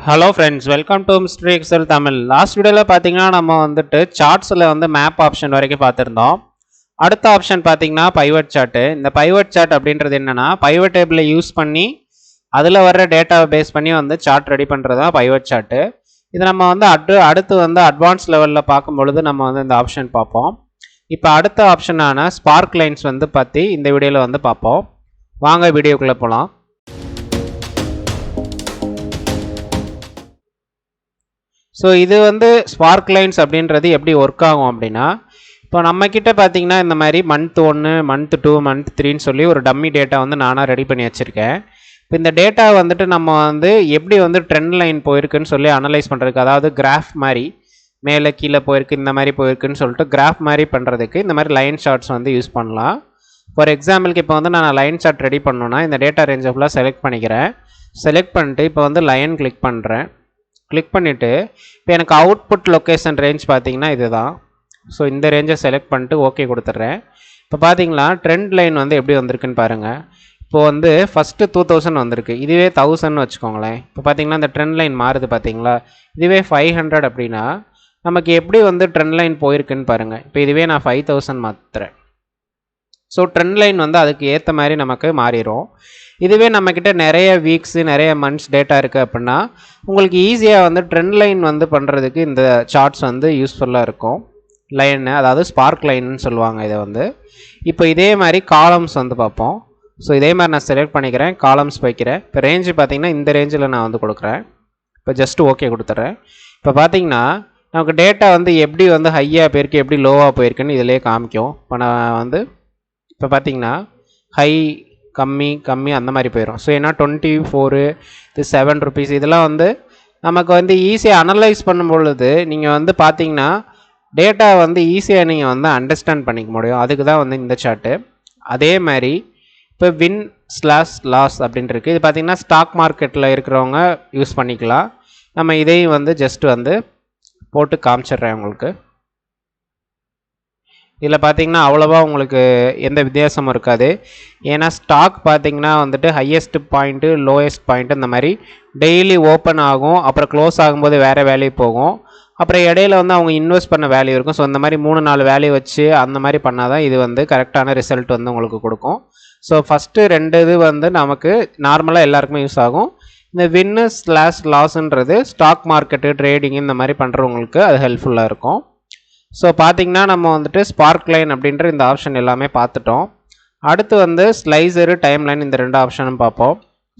Hello friends, welcome to mister Excel Tamil. Last வீடியோவில் பார்த்தீங்கன்னா நம்ம வந்துட்டு சார்ட்ஸில் வந்து மேப் ஆப்ஷன் வரைக்கும் பார்த்துருந்தோம். அடுத்த ஆப்ஷன் பார்த்தீங்கன்னா பைவட் சார்ட்டு. இந்த பைவட் சார்ட் அப்படின்றது என்னென்னா பைவட் டேபிளை யூஸ் பண்ணி அதில் வர்ற டேட்டாவை பேஸ் பண்ணி வந்து சார்ட் ரெடி பண்ணுறது தான் பைவட் சார்ட்டு. இது நம்ம வந்து அடுத்து வந்து அட்வான்ஸ் லெவலில் பார்க்கும் பொழுது நம்ம வந்து இந்த ஆப்ஷன் பார்ப்போம். இப்போ அடுத்த ஆப்ஷனான ஸ்பார்க் லைன்ஸ் வந்து பற்றி இந்த வீடியோவில் வந்து பார்ப்போம். வாங்க வீடியோக்குள்ளே போகலாம். ஸோ இது வந்து ஸ்பார்க் லைன்ஸ் அப்படின்றது எப்படி ஒர்க் ஆகும் அப்படின்னா, இப்போ நம்மக்கிட்ட பார்த்தீங்கன்னா இந்த மாதிரி மந்த் 1, மந்த் 2, மந்த் 3ன்னு சொல்லி ஒரு டம்மி டேட்டா வந்து நானாக ரெடி பண்ணி வச்சுருக்கேன். இப்போ இந்த டேட்டா வந்துட்டு நம்ம வந்து எப்படி வந்து ட்ரெண்ட் லைன் போயிருக்குன்னு சொல்லி அனலைஸ் பண்ணுறதுக்கு, அதாவது கிராஃப் மாதிரி மேலே கீழே போயிருக்கு இந்த மாதிரி போயிருக்குன்னு சொல்லிட்டு கிராஃப் மாதிரி பண்ணுறதுக்கு இந்த மாதிரி லைன் சார்ட்ஸ் வந்து யூஸ் பண்ணலாம். ஃபார் எக்ஸாம்பிளுக்கு இப்போ வந்து நான் லைன் சார்ட் ரெடி பண்ணணுன்னா இந்த டேட்டா ரேஞ்சை ஃபுல்லாக செலக்ட் பண்ணிக்கிறேன். செலக்ட் பண்ணிட்டு இப்போ வந்து லைன் கிளிக் பண்ணுறேன். கிளிக் பண்ணிவிட்டு இப்போ எனக்கு அவுட்புட் லொக்கேஷன் ரேஞ்ச் பார்த்தீங்கன்னா இது தான். ஸோ இந்த ரேஞ்சை செலக்ட் பண்ணிட்டு ஓகே கொடுத்துட்றேன். இப்போ பார்த்தீங்களா ட்ரெண்ட் லைன் வந்து எப்படி வந்திருக்குன்னு பாருங்கள். இப்போது வந்து ஃபஸ்ட்டு 2000 வந்திருக்கு, இதுவே 1000 வச்சுக்கோங்களேன். இப்போ பார்த்தீங்கன்னா இந்த ட்ரெண்ட் லைன் மாறுது பார்த்தீங்களா. இதுவே 500 அப்படின்னா நமக்கு எப்படி வந்து ட்ரெண்ட் லைன் போயிருக்குன்னு பாருங்கள். இப்போ இதுவே நான் 5000 மாற்றுறேன். ஸோ ட்ரெண்ட் லைன் வந்து அதுக்கு ஏற்ற மாதிரி நமக்கு மாறிடும். இதுவே நம்மக்கிட்ட நிறைய வீக்ஸு நிறைய மந்த்ஸ் டேட்டா இருக்குது அப்படின்னா உங்களுக்கு ஈஸியாக வந்து ட்ரெண்ட் லைன் வந்து பண்ணுறதுக்கு இந்த சார்ட்ஸ் வந்து யூஸ்ஃபுல்லாக இருக்கும். லைன்னு, அதாவது ஸ்பார்க் லைன்னு சொல்லுவாங்க இதை வந்து. இப்போ இதே மாதிரி காலம்ஸ் வந்து பார்ப்போம். ஸோ இதே மாதிரி நான் செலக்ட் பண்ணிக்கிறேன், காலம்ஸ் வைக்கிறேன். இப்போ ரேஞ்சு பார்த்தீங்கன்னா இந்த ரேஞ்சில் நான் வந்து கொடுக்குறேன். இப்போ ஜஸ்ட்டு ஓகே கொடுத்துட்றேன். இப்போ பார்த்தீங்கன்னா நமக்கு டேட்டா வந்து எப்படி வந்து ஹையாக போயிருக்கு எப்படி லோவாக போயிருக்குன்னு இதிலே காமிக்கும். இப்போ நான் வந்து இப்போ பார்த்தீங்கன்னா ஹை கம்மி கம்மி அந்த மாதிரி போயிடும். ஸோ ஏன்னா 24 இது 7 ருபீஸ் இதெல்லாம் வந்து நமக்கு வந்து ஈஸியாக அனலைஸ் பண்ணும் பொழுது நீங்கள் வந்து பார்த்தீங்கன்னா டேட்டா வந்து ஈஸியாக நீங்கள் வந்து அண்டர்ஸ்டாண்ட் பண்ணிக்க முடியும். அதுக்கு தான் வந்து இந்த சார்ட்டு. அதே மாதிரி இப்போ வின்/லாஸ் அப்படின்ட்டு இருக்குது. இது பார்த்திங்கன்னா ஸ்டாக் மார்க்கெட்டில் இருக்கிறவங்க யூஸ் பண்ணிக்கலாம். நம்ம இதையும் வந்து ஜஸ்ட் வந்து போட்டு காமிச்சிட்றேன் உங்களுக்கு. இதில் பார்த்தீங்கன்னா அவ்வளோவா உங்களுக்கு எந்த வித்தியாசமும் இருக்காது. ஏன்னா ஸ்டாக் பார்த்தீங்கன்னா வந்துட்டு ஹையஸ்ட் பாயிண்ட்டு லோயஸ்ட் பாயிண்ட்டு இந்த மாதிரி டெய்லி ஓப்பன் ஆகும், அப்புறம் க்ளோஸ் ஆகும்போது வேறு வேல்யூ போகும், அப்புறம் இடையில வந்து அவங்க இன்வெஸ்ட் பண்ண வேல்யூ இருக்கும். ஸோ இந்த மாதிரி 3-4 வேல்யூ வச்சு அந்த மாதிரி பண்ணால் தான் இது வந்து கரெக்டான ரிசல்ட் வந்து உங்களுக்கு கொடுக்கும். ஸோ ஃபஸ்ட்டு 2 இது வந்து நமக்கு நார்மலாக எல்லாருக்குமே யூஸ் ஆகும். இந்த வின்னு/லாஸ்ன்றது ஸ்டாக் மார்க்கெட்டு ட்ரேடிங் இந்த மாதிரி பண்ணுறவங்களுக்கு அது ஹெல்ப்ஃபுல்லாக இருக்கும். ஸோ பார்த்திங்கன்னா நம்ம வந்துட்டு ஸ்பார்க் லைன் அப்படின்ற இந்த ஆப்ஷன் எல்லாமே பார்த்துட்டோம். அடுத்து வந்து ஸ்லைசரு டைம் லைன் இந்த 2 ஆப்ஷனும் பார்ப்போம்.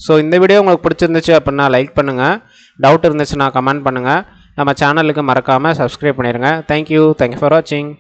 ஸோ இந்த வீடியோ உங்களுக்கு பிடிச்சிருந்துச்சு அப்படின்னா லைக் பண்ணுங்கள், டவுட் இருந்துச்சுன்னா கமெண்ட் பண்ணுங்கள், நம்ம சேனலுக்கு மறக்காமல் சப்ஸ்கிரைப் பண்ணிடுங்க. தேங்க்யூ ஃபார் வாட்சிங்.